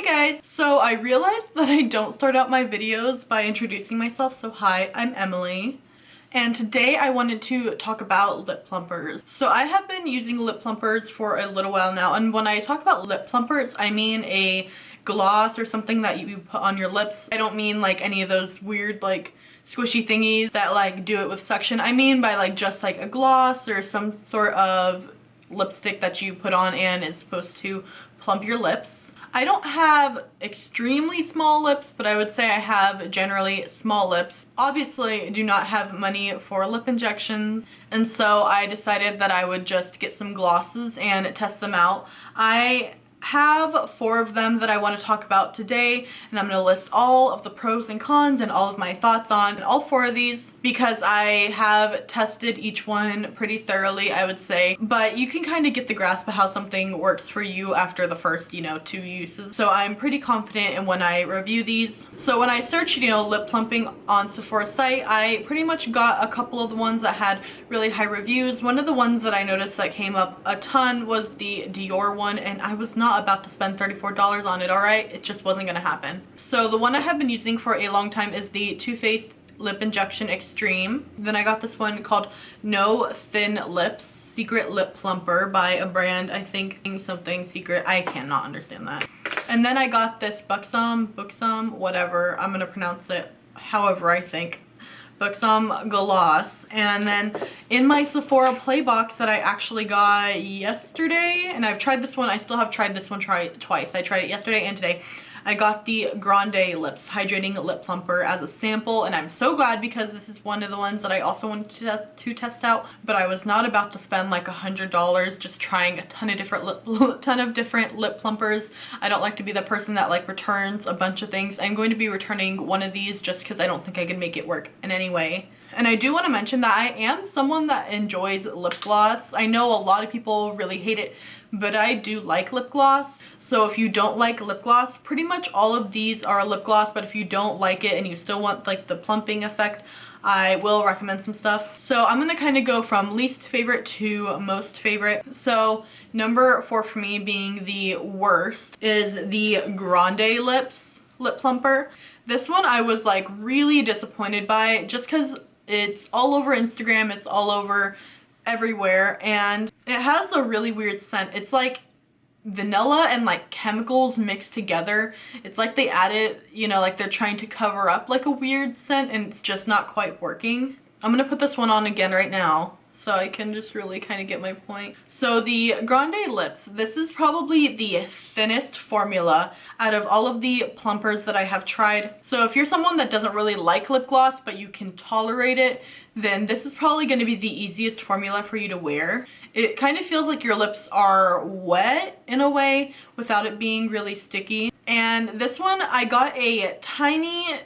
Hey guys! So I realized that I don't start out my videos by introducing myself, so hi, I'm Emily. And today I wanted to talk about lip plumpers. So I have been using lip plumpers for a little while now, and when I talk about lip plumpers, I mean a gloss or something that you put on your lips. I don't mean like any of those weird like squishy thingies that like do it with suction. I mean by like just like a gloss or some sort of lipstick that you put on and is supposed to plump your lips. I don't have extremely small lips, but I would say I have generally small lips. Obviously, I do not have money for lip injections, and so I decided that I would just get some glosses and test them out. I have 4 of them that I want to talk about today, and I'm going to list all of the pros and cons and all of my thoughts on all 4 of these because I have tested each one pretty thoroughly, I would say, but you can kind of get the grasp of how something works for you after the first, 2 uses. So I'm pretty confident in when I review these. So when I searched, lip plumping on Sephora's site, I pretty much got a couple of the ones that had really high reviews. One of the ones that I noticed that came up a ton was the Dior one, and I was not about to spend $34 on it, alright? It just wasn't gonna happen. So the one I have been using for a long time is the Too Faced Lip Injection Extreme. Then I got this one called No Thin Lips Secret Lip Plumper by a brand, I think something secret. I cannot understand that. And then I got this Buxom, whatever. I'm gonna pronounce it however I think. Buxom gloss. And then in my Sephora play box that I actually got yesterday, and I've tried this one, I still have tried this one twice. I tried it yesterday and today. I got the Grande Lips Hydrating Lip Plumper as a sample, and I'm so glad because this is one of the ones that I also wanted to test out, but I was not about to spend like $100 just trying a ton of different lip plumpers. I don't like to be the person that like returns a bunch of things. I'm going to be returning one of these just because I don't think I can make it work in any way. And I do want to mention that I am someone that enjoys lip gloss. I know a lot of people really hate it, but I do like lip gloss. So if you don't like lip gloss, pretty much all of these are lip gloss, but if you don't like it and you still want like the plumping effect, I will recommend some stuff. So I'm gonna kind of go from least favorite to most favorite. So number 4 for me, being the worst, is the Grande Lips Lip Plumper. This one I was like really disappointed by just because it's all over Instagram, it's all over everywhere, and it has a really weird scent. It's like vanilla and like chemicals mixed together. It's like they added, like they're trying to cover up like a weird scent, and it's just not quite working. I'm gonna put this one on again right now so I can just really kind of get my point. So the Grande Lips, this is probably the thinnest formula out of all of the plumpers that I have tried. So if you're someone that doesn't really like lip gloss but you can tolerate it, then this is probably going to be the easiest formula for you to wear. It kind of feels like your lips are wet in a way without it being really sticky. And this one, I got a tiny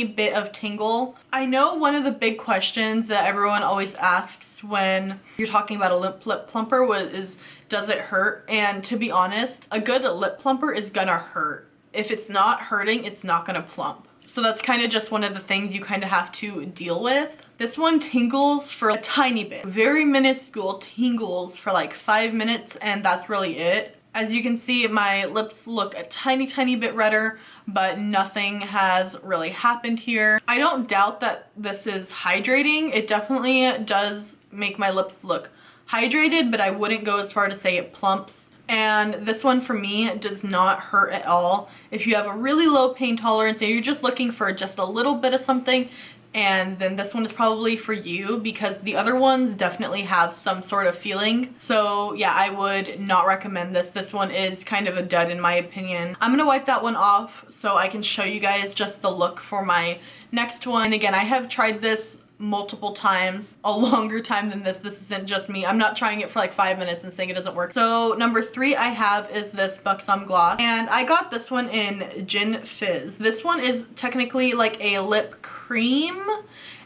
bit of tingle. I know one of the big questions that everyone always asks when you're talking about a lip plumper is, does it hurt? And to be honest, a good lip plumper is gonna hurt. If it's not hurting, it's not gonna plump. So that's kind of just one of the things you kind of have to deal with. This one tingles for a tiny bit, very minuscule tingles for like 5 minutes, and that's really it. As you can see, my lips look a tiny bit redder, but nothing has really happened here. I don't doubt that this is hydrating. It definitely does make my lips look hydrated, but I wouldn't go as far to say it plumps. And this one for me does not hurt at all. If you have a really low pain tolerance and you're just looking for just a little bit of something, and then this one is probably for you because the other ones definitely have some sort of feeling. So yeah, I would not recommend this. This one is kind of a dud in my opinion. I'm gonna wipe that one off so I can show you guys just the look for my next one. And again, I have tried this multiple times, a longer time than this. This isn't just me. I'm not trying it for like 5 minutes and saying it doesn't work. So number 3 I have is this Buxom gloss, and I got this one in Gin Fizz. This one is technically like a lip cream,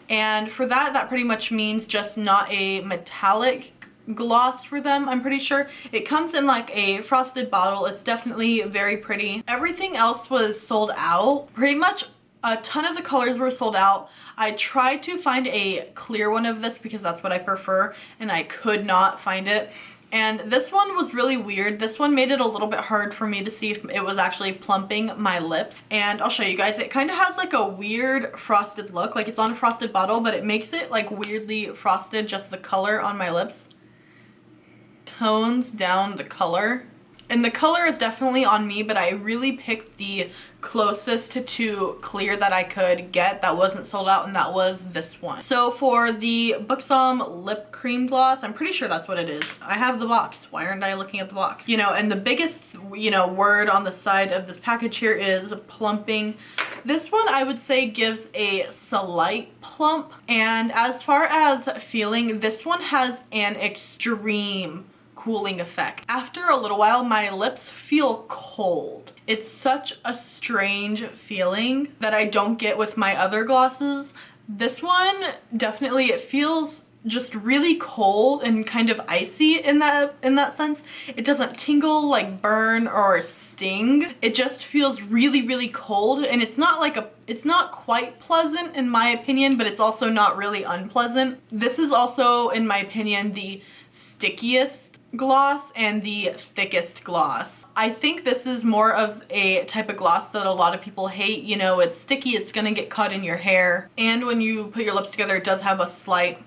and for that pretty much means just not a metallic gloss for them, I'm pretty sure. It comes in like a frosted bottle. It's definitely very pretty. Everything else was sold out. Pretty much a ton of the colors were sold out. I tried to find a clear one of this because that's what I prefer, and I could not find it. And this one was really weird. This one made it a little bit hard for me to see if it was actually plumping my lips. And I'll show you guys. It kind of has like a weird frosted look. Like it's on a frosted bottle, but it makes it like weirdly frosted, just the color on my lips. Tones down the color. And the color is definitely on me, but I really picked the closest to clear that I could get that wasn't sold out, and that was this one. So for the Buxom lip cream gloss, I'm pretty sure that's what it is. I have the box. Why aren't I looking at the box? You know, and the biggest, you know, word on the side of this package here is plumping. This one I would say gives a slight plump. And as far as feeling, this one has an extreme cooling effect. After a little while, my lips feel cold. It's such a strange feeling that I don't get with my other glosses. This one definitely, it feels just really cold and kind of icy in that sense. It doesn't tingle, like burn or sting. It just feels really, really cold, and it's not like it's not quite pleasant in my opinion, but it's also not really unpleasant. This is also, in my opinion, the stickiest gloss and the thickest gloss. I think this is more of a type of gloss that a lot of people hate. You know, it's sticky, it's gonna get caught in your hair, and when you put your lips together, it does have a slight.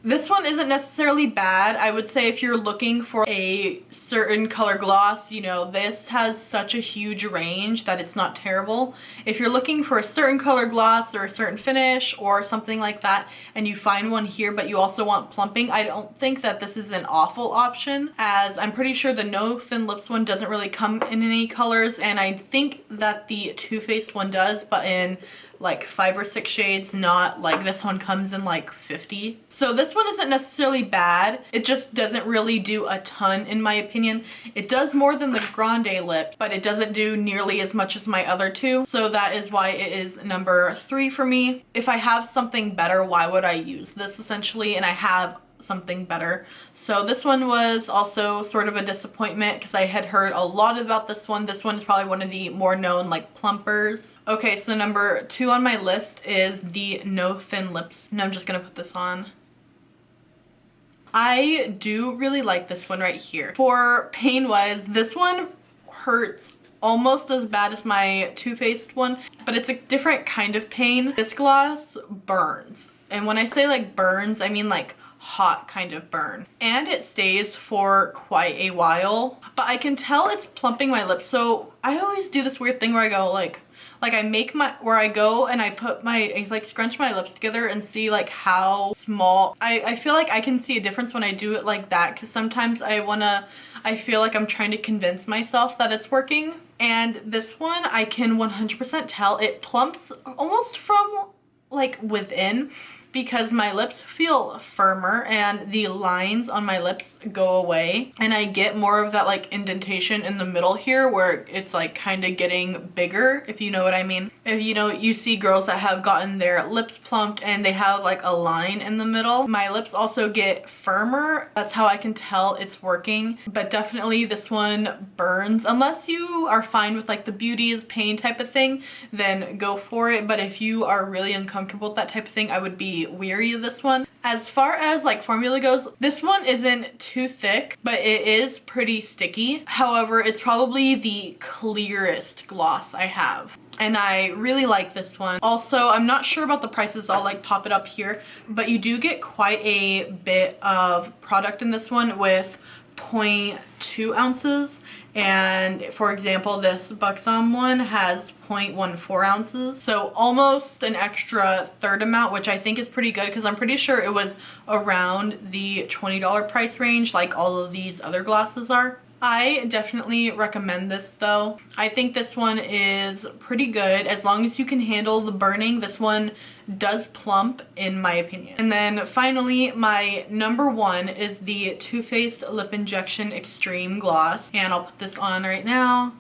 This one isn't necessarily bad. I would say if you're looking for a certain color gloss, you know, this has such a huge range that it's not terrible. If you're looking for a certain color gloss or a certain finish or something like that, and you find one here but you also want plumping, I don't think that this is an awful option, as I'm pretty sure the No Thin Lips one doesn't really come in any colors, and I think that the Too Faced one does, but in like 5 or 6 shades, not like this one comes in like 50. So this one isn't necessarily bad. It just doesn't really do a ton in my opinion. It does more than the Grande Lips, but it doesn't do nearly as much as my other two. So that is why it is number 3 for me. If I have something better, why would I use this essentially? And I have something better. So this one was also sort of a disappointment because I had heard a lot about this one. This one is probably one of the more known like plumpers. Okay, so number 2 on my list is the No Thin Lips, and I'm just gonna put this on. I do really like this one right here. For pain wise, this one hurts almost as bad as my Too Faced one, but it's a different kind of pain. This gloss burns, and when I say like burns, I mean like hot kind of burn, and it stays for quite a while, but I can tell it's plumping my lips. So I always do this weird thing where I go like I make my, where I go and I put my, I like scrunch my lips together and see like how small, I feel like I can see a difference when I do it like that, because sometimes I feel like I'm trying to convince myself that it's working. And this one I can 100% tell it plumps almost from like within, because my lips feel firmer and the lines on my lips go away, and I get more of that like indentation in the middle here where it's like kind of getting bigger, if you know what I mean. If you know, you see girls that have gotten their lips plumped and they have like a line in the middle. My lips also get firmer. That's how I can tell it's working, but definitely this one burns. Unless you are fine with like the beauty is pain type of thing, then go for it. But if you are really uncomfortable with that type of thing, I would be weary of this one. As far as like formula goes, this one isn't too thick, but it is pretty sticky. However, it's probably the clearest gloss I have, and I really like this one. Also, I'm not sure about the prices. I'll like pop it up here, but you do get quite a bit of product in this one with 0.2 ounces. And for example, this Buxom one has 0.14 ounces. So almost an extra third amount, which I think is pretty good, because I'm pretty sure it was around the $20 price range like all of these other glosses are. I definitely recommend this though. I think this one is pretty good. As long as you can handle the burning, this one does plump in my opinion. And then finally, my number 1 is the Too Faced Lip Injection Extreme Gloss, and I'll put this on right now.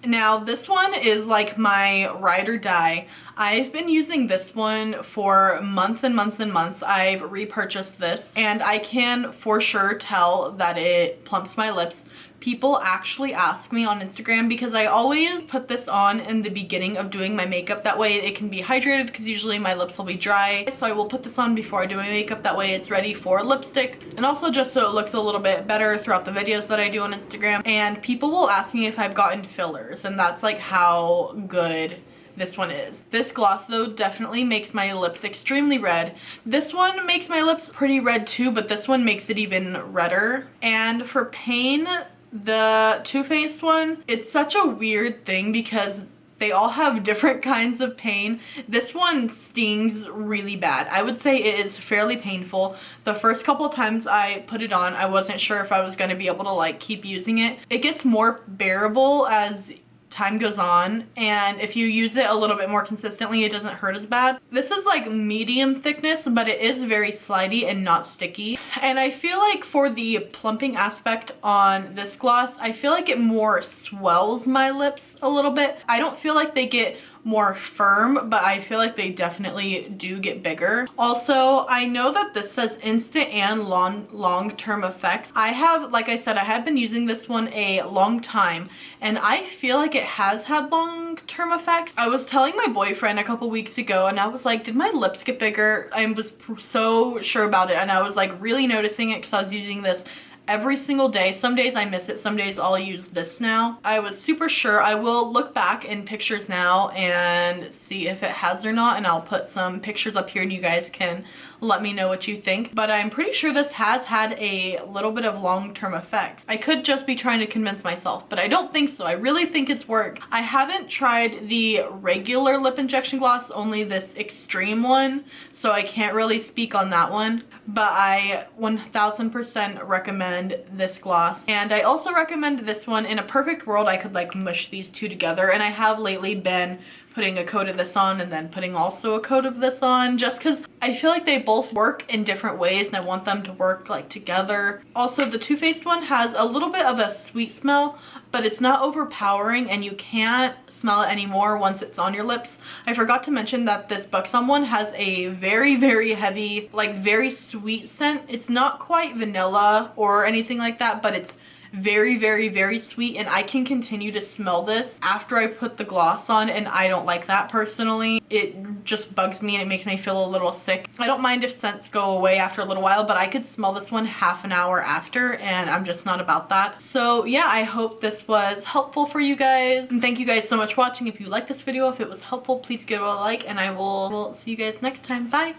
Now this one is like my ride or die. I've been using this one for months and months and months. I've repurchased this, and I can for sure tell that it plumps my lips people actually ask me on Instagram, because I always put this on in the beginning of doing my makeup. That way it can be hydrated, because usually my lips will be dry. So I will put this on before I do my makeup. That way it's ready for lipstick, and also just so it looks a little bit better throughout the videos that I do on Instagram. And people will ask me if I've gotten fillers, and that's like how good this one is. This gloss though definitely makes my lips extremely red. This one makes my lips pretty red too, but this one makes it even redder. And for pain, the Too Faced one, it's such a weird thing because they all have different kinds of pain. This one stings really bad. I would say it is fairly painful. The first couple of times I put it on, I wasn't sure if I was going to be able to like keep using it. It gets more bearable as time goes on, and if you use it a little bit more consistently, it doesn't hurt as bad. This is like medium thickness, but it is very slidey and not sticky. And I feel like for the plumping aspect on this gloss, I feel like it more swells my lips a little bit. I don't feel like they get more firm, but I feel like they definitely do get bigger. Also, I know that this says instant and long-term effects. I have, like I said, I have been using this one a long time, and I feel like it has had long-term effects. I was telling my boyfriend a couple weeks ago, and I was like, did my lips get bigger? I was so sure about it, and I was like really noticing it because I was using this every single day. Some days I miss it, some days I'll use this now. I was super sure. I will look back in pictures now and see if it has or not, and I'll put some pictures up here and you guys can let me know what you think. But I'm pretty sure this has had a little bit of long-term effects. I could just be trying to convince myself, but I don't think so. I really think it's worked. I haven't tried the regular lip injection gloss, only this extreme one, so I can't really speak on that one. But I 1000% recommend this gloss. And I also recommend this one. In a perfect world, I could like mush these two together, and I have lately been putting a coat of this on and then putting also a coat of this on, just because I feel like they both work in different ways and I want them to work like together. Also, the Too Faced one has a little bit of a sweet smell, but it's not overpowering and you can't smell it anymore once it's on your lips. I forgot to mention that this Buxom one has a very, very heavy, like very sweet scent. It's not quite vanilla or anything like that, but it's very, very, very sweet, and I can continue to smell this after I've put the gloss on, and I don't like that personally. It just bugs me and it makes me feel a little sick. I don't mind if scents go away after a little while, but I could smell this one half an hour after, and I'm just not about that. So yeah, I hope this was helpful for you guys, and thank you guys so much for watching. If you liked this video, if it was helpful, please give it a like, and I will see you guys next time. Bye!